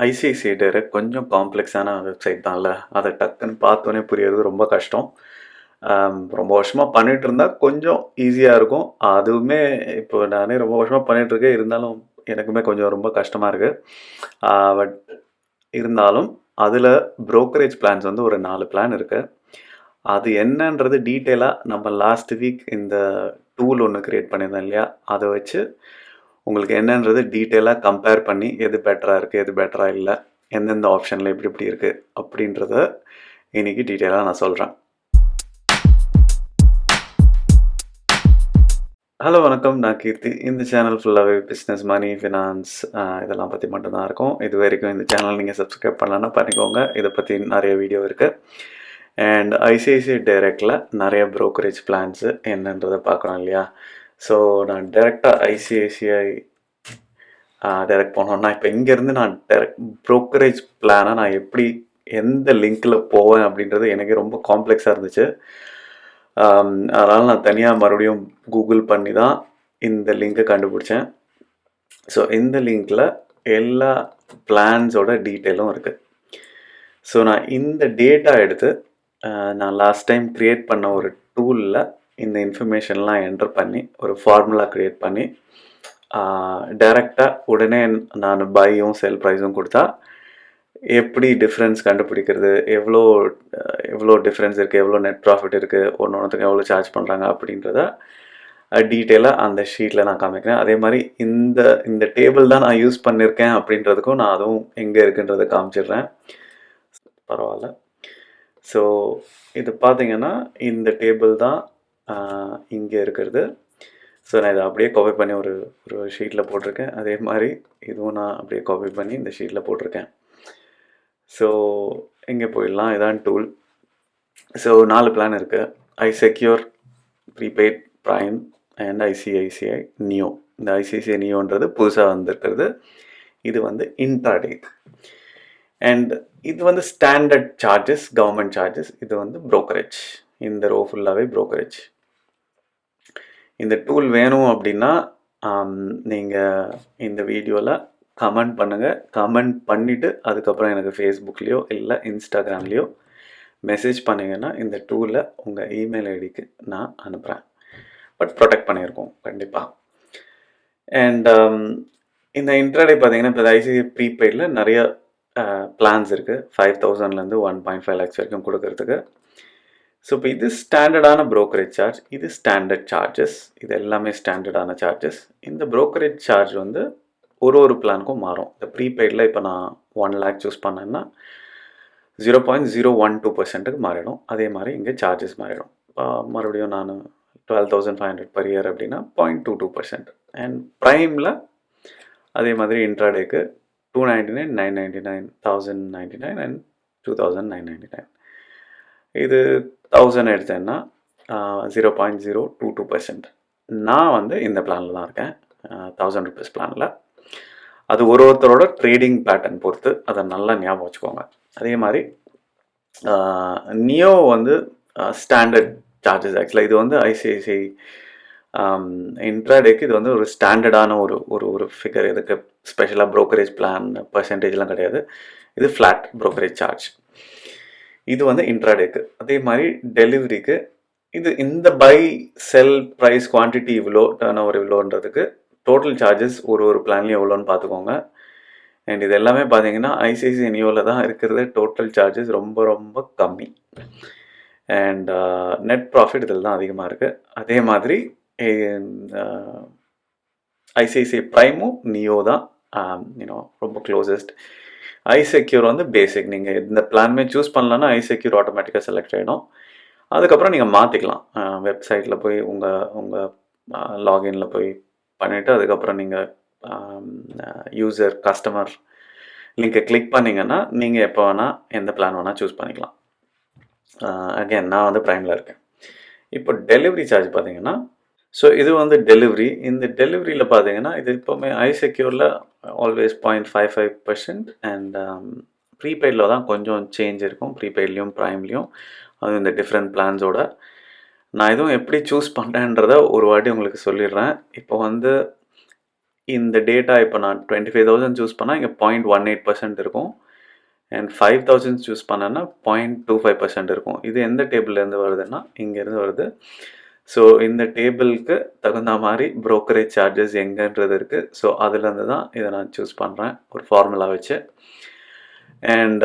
ICICI direct கொஞ்சம் காம்ப்ளெக்ஸான website தான்ல. அதை டக்குன்னு பார்த்தோன்னே புரியறது ரொம்ப கஷ்டம். ரொம்ப வருஷமாக பண்ணிட்டு இருந்தா கொஞ்சம் ஈஸியாக இருக்கும். அதுவுமே இப்போ நானே ரொம்ப வருஷமாக பண்ணிட்டு இருக்கேன். இருந்தாலும் எனக்குமே கொஞ்சம் ரொம்ப கஷ்டமாக இருக்குது. பட் இருந்தாலும் அதில் brokerage பிளான்ஸ் வந்து ஒரு 4 பிளான் இருக்குது. அது என்னன்றது டீட்டெயிலாக நம்ம லாஸ்ட் வீக் இந்த டூல் ஒன்று க்ரியேட் பண்ணியிருந்தோம் இல்லையா, அதை வச்சு உங்களுக்கு என்னன்றது டீட்டெயிலாக கம்பேர் பண்ணி எது பெட்டராக இருக்குது, எது பெட்டராக இல்லை, எந்தெந்த ஆப்ஷனில் எப்படி எப்படி இருக்குது அப்படின்றத இன்றைக்கி டீட்டெயிலாக நான் சொல்கிறேன். ஹலோ வணக்கம், நான் கீர்த்தி. இந்த சேனல் ஃபுல்லாகவே பிஸ்னஸ், மணி, ஃபினான்ஸ் இதெல்லாம் பற்றி மட்டும்தான் இருக்கும். இது வரைக்கும் இந்த சேனல் நீங்கள் சப்ஸ்கிரைப் பண்ணலன்னா பண்ணிக்கோங்க. இதை பற்றி நிறைய வீடியோ இருக்குது. அண்ட் ஐசிஐசிஐ டைரக்டில் நிறைய brokerage பிளான்ஸு என்னன்றதை பார்க்கணும் இல்லையா. ஸோ நான் டைரெக்டாக ஐசிஐசிஐ டைரக்ட் போனோன்னா இப்போ இங்கேருந்து நான் brokerage பிளானை நான் எப்படி எந்த லிங்க்கில் போவேன் அப்படின்றது எனக்கு ரொம்ப காம்ப்ளெக்ஸாக இருந்துச்சு. அதனால் நான் தனியாக மறுபடியும் கூகுள் பண்ணி தான் இந்த லிங்கை கண்டுபிடிச்சேன். ஸோ இந்த லிங்க்கில் எல்லா பிளான்ஸோட டீட்டெயிலும் இருக்குது. ஸோ நான் இந்த டேட்டா எடுத்து நான் லாஸ்ட் டைம் க்ரியேட் பண்ண ஒரு டூலில் இந்த இன்ஃபர்மேஷன்லாம் என்டர் பண்ணி ஒரு ஃபார்முலா க்ரியேட் பண்ணி டைரெக்டாக உடனே நான் பையும் செல் ப்ரைஸும் கொடுத்தா எப்படி டிஃப்ரென்ஸ் கண்டுபிடிக்கிறது, எவ்வளோ டிஃப்ரென்ஸ் இருக்குது, எவ்வளோ நெட் ப்ராஃபிட் இருக்குது, ஒன்றுத்துக்கு எவ்வளோ சார்ஜ் பண்ணுறாங்க அப்படின்றத டீட்டெயிலாக அந்த ஷீட்டில் நான் காமிக்கிறேன். அதே மாதிரி இந்த டேபிள் தான் நான் யூஸ் பண்ணியிருக்கேன் அப்படின்றதுக்கும் நான் அதுவும் எங்கே இருக்குன்றதை காமிச்சிடுறேன். பரவாயில்ல. ஸோ இது பார்த்தீங்கன்னா இந்த டேபிள் தான் இங்கே இருக்கிறது. ஸோ நான் இதை அப்படியே காப்பி பண்ணி ஒரு ஷீட்டில் போட்டிருக்கேன். அதே மாதிரி இதுவும் நான் அப்படியே காப்பி பண்ணி இந்த ஷீட்டில் போட்டிருக்கேன். ஸோ இங்கே போயிடலாம். இதான் டூல். ஸோ 4 பிளான் இருக்குது. ISecure, prepaid, prime and ICICI neo. இந்த ஐசிஐசிஐ நியோன்றது புதுசாக வந்திருக்கிறது. இது வந்து இன்ட்ராடே. அண்ட் இது வந்து ஸ்டாண்டர்ட் சார்ஜஸ், கவர்மெண்ட் சார்ஜஸ். இது வந்து brokerage. இந்த ரோ ஃபுல்லாகவே brokerage. இந்த டூல் வேணும் அப்படின்னா நீங்கள் இந்த வீடியோவில் கமெண்ட் பண்ணுங்கள். கமெண்ட் பண்ணிவிட்டு அதுக்கப்புறம் எனக்கு ஃபேஸ்புக்லேயோ இல்லை இன்ஸ்டாகிராம்லேயோ மெசேஜ் பண்ணிங்கன்னா இந்த டூலை உங்கள் இமெயில் ஐடிக்கு நான் அனுப்புகிறேன். பட் ப்ரொடெக்ட் பண்ணியிருக்கோம் கண்டிப்பாக. அண்ட் இந்த இன்ட்ராடே பார்த்தீங்கன்னா இப்போ ஐசிஐசிஐ ப்ரீபெய்டில் நிறைய பிளான்ஸ் இருக்குது. 5,000லேருந்து 1.5 lakhs வரைக்கும் கொடுக்கறதுக்கு. ஸோ இப்போ இது ஸ்டாண்டர்டான brokerage சார்ஜ், இது ஸ்டாண்டர்ட் சார்ஜஸ். இது எல்லாமே ஸ்டாண்டர்டான சார்ஜஸ். இந்த brokerage சார்ஜ் வந்து ஒரு பிளானுக்கும் மாறும். இந்த ப்ரீபெய்டில் இப்போ நான் 1 lakh சூஸ் பண்ணேன்னா 0.012%க்கு மாறிடும். அதே மாதிரி இங்கே சார்ஜஸ் மாறிடும். மறுபடியும் நான் 12,500 per year அப்படின்னா 0.22%. அண்ட் ப்ரைமில் அதே மாதிரி இன்ட்ராடேக்கு 299, 999, 1,099 அண்ட் 2,999. இது 1,000 எடுத்தேன்னா 0.022%. நான் வந்து இந்த பிளானில் தான் இருக்கேன், 1,000 rupees பிளானில். அது ஒருத்தரோட ட்ரேடிங் பேட்டர்ன் பொறுத்து, அதை நல்லா ஞாபகம் வச்சுக்கோங்க. அதே மாதிரி நியோ வந்து ஸ்டாண்டர்ட் சார்ஜஸ். ஆக்சுவலாக இது வந்து ஐசிஐசிஐ இன்ட்ராடேக்கு இது வந்து ஒரு ஸ்டாண்டர்டான ஒரு ஃபிகர். இதுக்கு ஸ்பெஷலாக brokerage பிளான் பர்சன்டேஜ்லாம் கிடையாது. இது ஃப்ளாட் brokerage சார்ஜ். இது வந்து இன்ட்ராடேக்கு. அதே மாதிரி டெலிவரிக்கு இது இந்த பை செல் ப்ரைஸ் குவான்டிட்டி இவ்வளோ, டர்ன் ஓவர் இவ்வளோன்றதுக்கு டோட்டல் சார்ஜஸ் ஒரு பிளான்லேயும் எவ்வளோன்னு பார்த்துக்கோங்க. அண்ட் இது எல்லாமே பார்த்தீங்கன்னா ஐசிஐசிஐ நியோவில் தான் இருக்கிறது. டோட்டல் சார்ஜஸ் ரொம்ப ரொம்ப கம்மி. அண்ட் நெட் ப்ராஃபிட் இதில் தான் அதிகமாக இருக்குது. அதே மாதிரி ஐசிஐசிஐ ப்ரைமும் நியோ தான் ரொம்ப க்ளோசஸ்ட். ஐசெக்யூர் வந்து பேசிக். நீங்கள் எந்த பிளானுமே சூஸ் பண்ணலன்னா ஐசெக்யூர் ஆட்டோமேட்டிக்காக செலக்ட் ஆகிடும். அதுக்கப்புறம் நீங்கள் மாற்றிக்கலாம். வெப்சைட்டில் போய் உங்கள் லாகினில் போய் பண்ணிவிட்டு அதுக்கப்புறம் நீங்கள் யூசர் கஸ்டமர் லிங்கை கிளிக் பண்ணிங்கன்னா நீங்கள் எப்போ வேணால் எந்த பிளான் வேணால் சூஸ் பண்ணிக்கலாம். அகேன் நான் வந்து ப்ரைமில் இருக்கேன். இப்போ டெலிவரி சார்ஜ் பார்த்தீங்கன்னா, ஸோ இது வந்து டெலிவரி. இந்த டெலிவரியில் பார்த்தீங்கன்னா இது இப்போவுமே ஐசெக்யூரில் ஆல்வேஸ் 0.55%. அண்ட் ப்ரீபெய்டில் தான் கொஞ்சம் சேஞ்ச் இருக்கும். ப்ரீபெய்ட்லேயும் ப்ரைம்லேயும் அது இந்த டிஃப்ரெண்ட் பிளான்ஸோட நான் எதுவும் எப்படி சூஸ் பண்ணுறேன்றத ஒரு வாட்டி உங்களுக்கு சொல்லிடுறேன். இப்போ வந்து இந்த டேட்டா இப்போ நான் 25,000 சூஸ் பண்ணால் இங்கே 0.18% இருக்கும். அண்ட் 5,000 சூஸ் பண்ணேன்னா 0.25% இருக்கும். இது எந்த டேபிள்லேருந்து வருதுன்னா இங்கேருந்து வருது. ஸோ இந்த டேபிளுக்கு தகுந்த மாதிரி brokerage சார்ஜஸ் எங்கேன்றது இருக்குது. ஸோ அதுலேருந்து தான் இதை நான் சூஸ் பண்ணுறேன் ஒரு ஃபார்முலா வச்சு. அண்ட்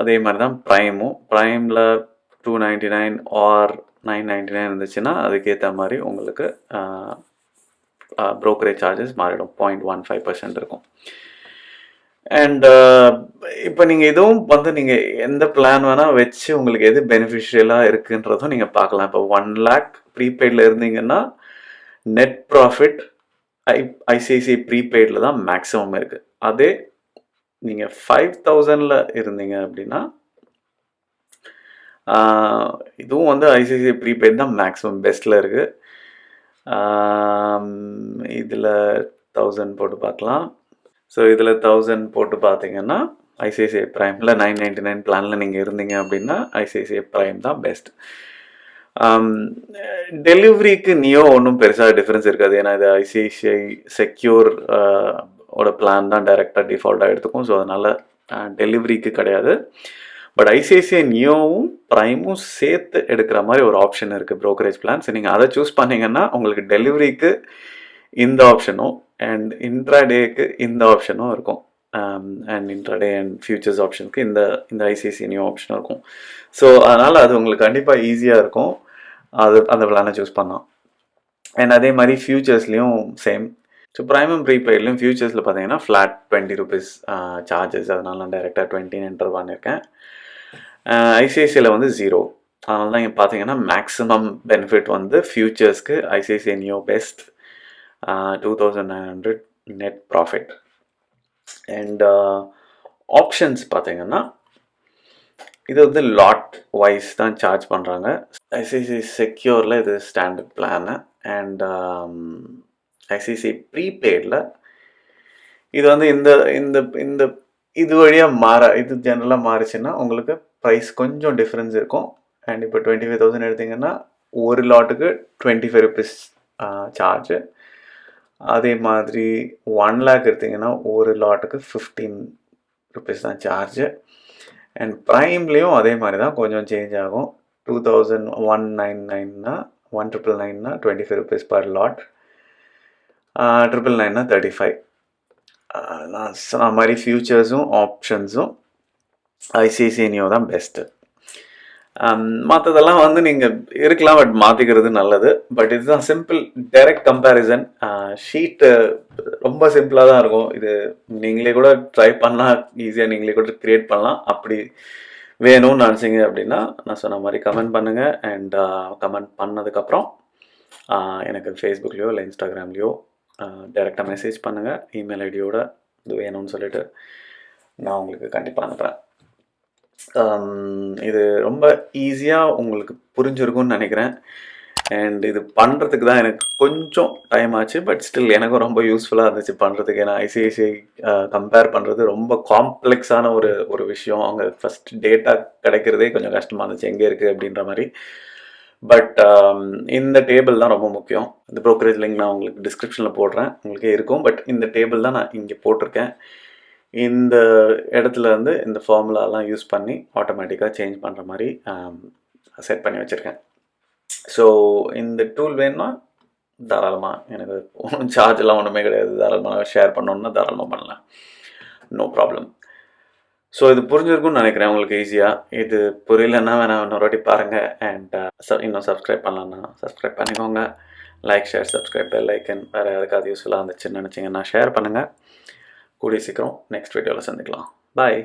அதே மாதிரி தான் ப்ரைமில் 299 ஆர் 999 இருந்துச்சுன்னா அதுக்கேற்ற மாதிரி உங்களுக்கு brokerage சார்ஜஸ் மாறிடும். 0.15% இருக்கும். அண்ட் இப்போ நீங்கள் இதுவும் வந்து நீங்கள் எந்த பிளான் வேணால் வச்சு உங்களுக்கு எது பெனிஃபிஷியலாக இருக்குன்றதும் நீங்கள் பார்க்கலாம். இப்போ 1 lakh ப்ரீபெய்டில் இருந்தீங்கன்னா நெட் ப்ராஃபிட் ஐசிஐசிஐ ப்ரீபெய்டில் தான் மேக்ஸிமம் இருக்குது. அதே நீங்கள் 5,000ல் இருந்தீங்க அப்படின்னா இதுவும் வந்து ஐசிஐசிஐ ப்ரீபெய்ட் தான் மேக்ஸிமம் பெஸ்ட்டில் இருக்குது. இதில் 1000 போட்டு பார்க்கலாம். ஸோ இதில் 1000 போட்டு பார்த்தீங்கன்னா ஐசிஐசிஐ ப்ரைமில் 999 பிளானில் நீங்கள் இருந்தீங்க அப்படின்னா ஐசிஐசிஐ ப்ரைம் தான் பெஸ்ட். டெலிவரிக்கு நியோ ஒன்றும் பெருசாக டிஃப்ரென்ஸ் இருக்காது. ஏன்னா இது ஐசிஐசிஐ செக்யூர் ஓட பிளான் தான் டைரெக்டாக டிஃபால்ட்டாக எடுத்துக்கும். ஸோ அதனால் டெலிவரிக்கு கிடையாது. பட் ஐசிஐசிஐ நியோவும் ப்ரைமும் சேர்த்து எடுக்கிற மாதிரி ஒரு ஆப்ஷன் இருக்குது brokerage பிளான்ஸ். நீங்கள் அதை சூஸ் பண்ணிங்கன்னா உங்களுக்கு டெலிவரிக்கு இந்த ஆப்ஷனும் அண்ட் இன்ட்ராடேக்கு இந்த ஆப்ஷனும் இருக்கும். அண்ட் இன்ட்ராடே அண்ட் ஃபியூச்சர்ஸ் ஆப்ஷனுக்கு இந்த ஐசிஐசிஐ நியூ ஆப்ஷனும் இருக்கும். ஸோ அதனால் அது உங்களுக்கு கண்டிப்பாக ஈஸியாக இருக்கும் அந்த பிளானை சூஸ் பண்ணலாம். அண்ட் அதே மாதிரி ஃபியூச்சர்ஸ்லேயும் சேம். ஸோ ப்ரைமும் ப்ரீபெய்ட்லையும் ஃபியூச்சர்ஸில் பார்த்தீங்கன்னா ஃப்ளாட் 20 rupees சார்ஜஸ். அதனால நான் டைரெக்டாக 20 என்டர் பண்ணியிருக்கேன். ஐசிஐசிஐயில் வந்து 0. அதனால தான் இங்கே பார்த்தீங்கன்னா மேக்ஸிமம் பெனிஃபிட் வந்து ஃபியூச்சர்ஸ்க்கு ICICI new best 2,900 net profit. And options பார்த்தீங்கன்னா இது வந்து லாட் வைஸ் தான் சார்ஜ் பண்ணுறாங்க. ஐசிஐசிஐ செக்யூரில் இது ஸ்டாண்டர்ட் பிளானு. அண்ட் ஐசிஐசிஐ ப்ரீபெய்டில் இது வந்து இந்த இந்த இந்த இது வழியாக இது ஜென்ரலாக மாறிச்சுன்னா உங்களுக்கு ப்ரைஸ் கொஞ்சம் டிஃப்ரென்ஸ் இருக்கும். அண்ட் இப்போ 25,000 எடுத்திங்கன்னா ஒரு லாட்டுக்கு 25 rupees சார்ஜு. அதே மாதிரி 1 lakh எடுத்திங்கன்னா ஒரு லாட்டுக்கு 15 rupees தான் சார்ஜு. அண்ட் ப்ரைம்லேயும் அதே மாதிரி தான் கொஞ்சம் சேஞ்ச் ஆகும். 2,199னா 1,999னா 25 rupees பர் லாட், 999னா 35. நான் சொன்ன மாதிரி ஃபியூச்சர்ஸும் ஆப்ஷன்ஸும் ஐசிஐசிஐ நியோ தான் பெஸ்ட்டு. மற்றதெல்லாம் வந்து நீங்கள் இருக்கலாம், பட் மாற்றிக்கிறது நல்லது. பட் இதுதான் சிம்பிள் டைரக்ட் கம்பேரிசன். ஷீட்டு ரொம்ப சிம்பிளாக தான் இருக்கும். இது நீங்களே கூட ட்ரை பண்ணால் ஈஸியாக நீங்களே கூட க்ரியேட் பண்ணலாம். அப்படி வேணும்னு நினச்சிங்க அப்படின்னா நான் சொன்ன மாதிரி கமெண்ட் பண்ணுங்கள். அண்ட் கமெண்ட் பண்ணதுக்கப்புறம் எனக்கு ஃபேஸ்புக்லேயோ இல்லை இன்ஸ்டாகிராம்லேயோ டைரெக்டாக மெசேஜ் பண்ணுங்கள். இமெயில் ஐடியோட இது வேணும்னு சொல்லிட்டு நான் உங்களுக்கு கண்டிப்பாக அனுப்புகிறேன். இது ரொம்ப ஈஸியாக உங்களுக்கு புரிஞ்சிருக்கும்னு நினைக்கிறேன். அண்ட் இது பண்ணுறதுக்கு தான் எனக்கு கொஞ்சம் டைம் ஆச்சு. பட் ஸ்டில் எனக்கும் ரொம்ப யூஸ்ஃபுல்லாக இருந்துச்சு பண்ணுறதுக்கு. ஏன்னா ஐசிஐசிஐ கம்பேர் பண்ணுறது ரொம்ப காம்ப்ளெக்ஸான ஒரு விஷயம். அவங்க ஃபஸ்ட் டேட்டா கிடைக்கிறதே கொஞ்சம் கஷ்டமாக இருந்துச்சு, எங்கே இருக்குது அப்படின்ற மாதிரி. பட் இந்த டேபிள் தான் ரொம்ப முக்கியம். இந்த brokerage லிங்க் நான் உங்களுக்கு டிஸ்கிரிப்ஷனில் போடுறேன், உங்களுக்கே இருக்கும். பட் இந்த டேபிள் தான் நான் இங்கே போட்டிருக்கேன். இந்த இடத்துல வந்து இந்த ஃபார்முலாலாம் யூஸ் பண்ணி ஆட்டோமேட்டிக்காக சேஞ்ச் பண்ணுற மாதிரி செட் பண்ணி வச்சுருக்கேன். ஸோ இந்த டூல் வேணும்னா தாராளமாக, எனக்கு சார்ஜெலாம் ஒன்றுமே கிடையாது. தாராளமாக ஷேர் பண்ணணுன்னா தாராளமாக பண்ணலாம், நோ ப்ராப்ளம். ஸோ இது புரிஞ்சிருக்கும்னு நினைக்கிறேன் உங்களுக்கு ஈஸியாக. இது புரியலன்னா வேணால் இன்னொரு வாட்டி பாருங்கள். அண்ட் இன்னும் சப்ஸ்கிரைப் பண்ணலான்னா சப்ஸ்கிரைப் பண்ணிக்கோங்க. Like, share, subscribe, bell icon. வேறு யாருக்காவது யூஸ்ஃபுல்லாக இருந்துச்சுன்னு நினச்சிங்கன்னா ஷேர் பண்ணுங்கள். கூடிய சீக்கிரம் நெக்ஸ்ட் வீடியோவில் சந்திக்கலாம். பாய்.